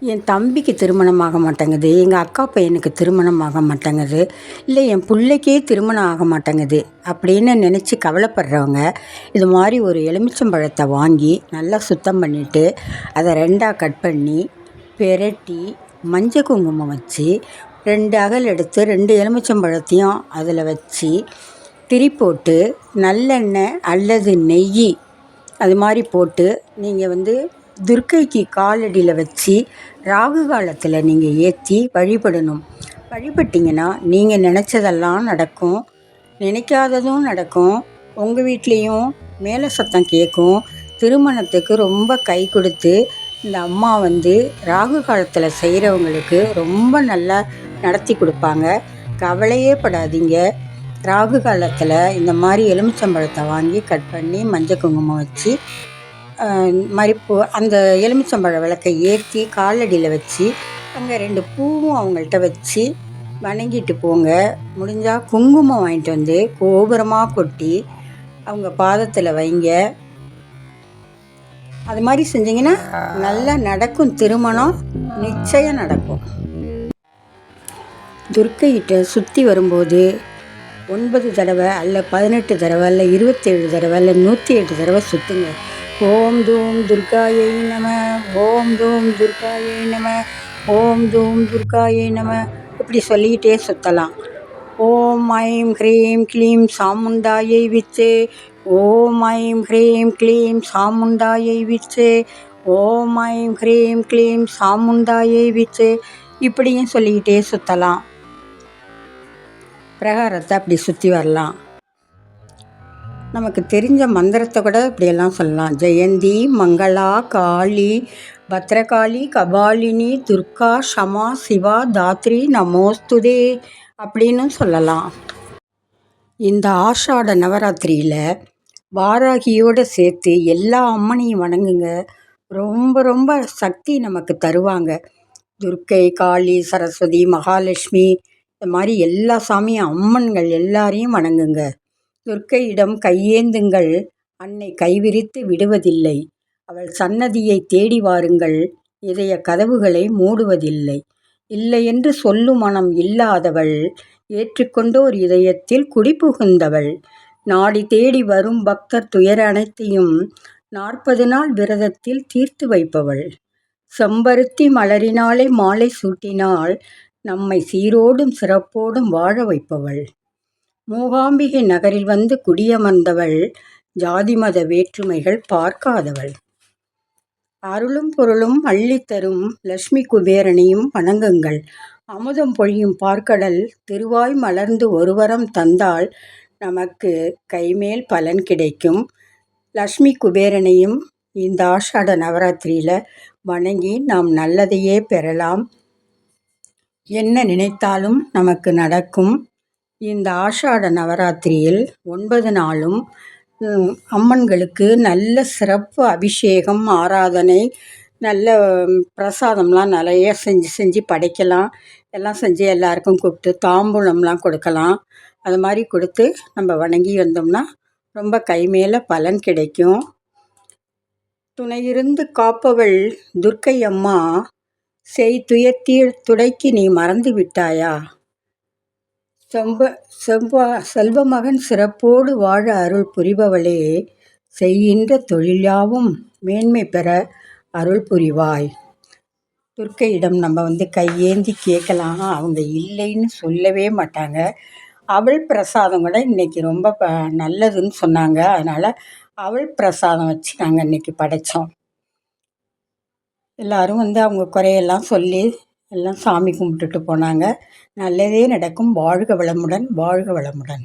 என் தம்பிக்கு திருமணம் ஆக மாட்டேங்குது, எங்கள் அக்கா பையனுக்கு திருமணம் ஆக மாட்டேங்குது, இல்லை என் பிள்ளைக்கே திருமணம் ஆக மாட்டேங்குது அப்படின்னு நினச்சி கவலைப்படுறவங்க இது மாதிரி ஒரு எலுமிச்சம்பழத்தை வாங்கி நல்லா சுத்தம் பண்ணிவிட்டு அதை ரெண்டாக கட் பண்ணி பெரட்டி மஞ்சள் குங்குமம் வச்சு 2 அகல் எடுத்து 2 எலுமிச்சம்பழத்தையும் அதில் வச்சு திரி போட்டு நல்லெண்ணெய் அல்லது நெய் அது மாதிரி போட்டு நீங்கள் துர்க்கைக்கு காலடியில் வச்சு ராகு காலத்தில் நீங்கள் ஏற்றி வழிபடணும். வழிபட்டிங்கன்னா நீங்கள் நினச்சதெல்லாம் நடக்கும், நினைக்காததும் நடக்கும். உங்கள் வீட்லேயும் மேலே சத்தம் கேட்கும். திருமணத்துக்கு ரொம்ப கை கொடுத்து இந்த அம்மா ராகு காலத்தில் செய்கிறவங்களுக்கு ரொம்ப நல்லா நடத்தி கொடுப்பாங்க. கவலையே படாதீங்க. ராகு காலத்தில் இந்த மாதிரி எலுமிச்சம்பழத்தை வாங்கி கட் பண்ணி மஞ்சள் குங்குமம் வச்சு மாதிரி அந்த எலுமிச்சம்பழ விளக்கை ஏற்றி காலடியில் வச்சு அங்கே 2 பூவும் அவங்கள்ட்ட வச்சு வணங்கிட்டு போங்க. முடிஞ்சால் குங்குமம் வாங்கிட்டு வந்து கோபுரமாக கொட்டி அவங்க பாதத்தில் வைங்க. அது மாதிரி செஞ்சிங்கன்னா நல்லா நடக்கும். திருமணம் நிச்சயம் நடக்கும். துர்க்கைகிட்ட சுற்றி வரும்போது 9 தடவை அல்ல 18 தடவை அல்ல 27 தடவை அல்ல 108 தடவை சுற்றுங்க. ஓம் தூம் துர்காயை நம, ஓம் தூம் துர்காயை நம, ஓம் தூம் துர்காயை நம இப்படி சொல்லிக்கிட்டே சுற்றலாம். ஓம் ஐம் ஹ்ரீம் க்ளீம் சாமுண்டாயை விச்சே, ஓம் ஐம் ஹ்ரீம் க்ளீம் சாமுண்டாயை விச்சே, ஓம் ஐம் ஹ்ரீம் க்ளீம் சாமுண்டாயை விச்சே இப்படியும் சொல்லிக்கிட்டே சுற்றலாம். பிரகாரத்தை அப்படி சுற்றி வரலாம். நமக்கு தெரிஞ்ச மந்திரத்தை கூட இப்படியெல்லாம் சொல்லலாம். ஜெயந்தி மங்களா காளி பத்ரகாளி கபாலினி துர்கா ஷமா சிவா தாத்ரி நமோஸ்துதே அப்படின்னு சொல்லலாம். இந்த ஆஷாட நவராத்திரியில் வாராகியோடு சேர்த்து எல்லா அம்மனையும் வணங்குங்க. ரொம்ப ரொம்ப சக்தி நமக்கு தருவாங்க. துர்க்கை, காளி, சரஸ்வதி, மகாலட்சுமி இந்த மாதிரி எல்லா சாமியும் அம்மன்கள் எல்லாரையும் வணங்குங்க. துர்க்கையிடம் கையேந்துங்கள், அன்னை கைவிரித்து விடுவதில்லை. அவள் சன்னதியை தேடி வாருங்கள், இதய கதவுகளை மூடுவதில்லை. இல்லையென்று சொல்லும் மனம் இல்லாதவள், ஏற்றுக்கொண்டோர் இதயத்தில் குடிபுகுந்தவள். நாடி தேடி வரும் பக்தர் துயர அனைத்தையும் 40 நாள் விரதத்தில் தீர்த்து வைப்பவள். செம்பருத்தி மலரினாலே மாலை சூட்டினால் நம்மை சீரோடும் சிறப்போடும் வாழ வைப்பவள். மூகாம்பிகை நகரில் குடியமர்ந்தவள், ஜாதி மத வேற்றுமைகள் பார்க்காதவள். அருளும் பொருளும் அள்ளித்தரும் லட்சுமி குபேரனையும் வணங்குங்கள். அமுதம் பொழியும் பார்க்கடல் திருவாய் மலர்ந்து ஒருவரம் தந்தால் நமக்கு கைமேல் பலன் கிடைக்கும். லட்சுமி குபேரனையும் இந்த ஆஷாட நவராத்திரியில் வணங்கி நாம் நல்லதையே பெறலாம். என்ன நினைத்தாலும் நமக்கு நடக்கும். இந்த ஆஷாட நவராத்திரியில் 9 நாளும் அம்மன்களுக்கு நல்ல சிறப்பு அபிஷேகம், ஆராதனை, நல்ல பிரசாதம்லாம் நிறைய செஞ்சு படைக்கலாம். எல்லாம் செஞ்சு எல்லாருக்கும் கூப்பிட்டு தாம்பூலம்லாம் கொடுக்கலாம். அது மாதிரி கொடுத்து நம்ம வணங்கி வந்தோம்னா ரொம்ப கைமேல பலன் கிடைக்கும். துணையிருந்து காப்பவள் துர்க்கை அம்மா, செய் துயர்த்தீர் துடைக்கு நீ மறந்து விட்டாயா? செல்வமகன் சிறப்போடு வாழ அருள் புரிபவளே, செய்கின்ற தொழிலாவும் மேன்மை பெற அருள் புரிவாய். துர்க்கையிடம் நம்ம கையேந்தி கேட்கலாம். அவங்க இல்லைன்னு சொல்லவே மாட்டாங்க. அவள் பிரசாதம் கூட இன்றைக்கி ரொம்ப நல்லதுன்னு சொன்னாங்க. அதனால் அவள் பிரசாதம் வச்சு நாங்கள் இன்றைக்கி படைத்தோம். எல்லோரும் அவங்க குறையெல்லாம் சொல்லி எல்லாம் சாமி கும்பிட்டுட்டு போனாங்க. நல்லதே நடக்கும். வாழ்க வளமுடன், வாழ்க வளமுடன்.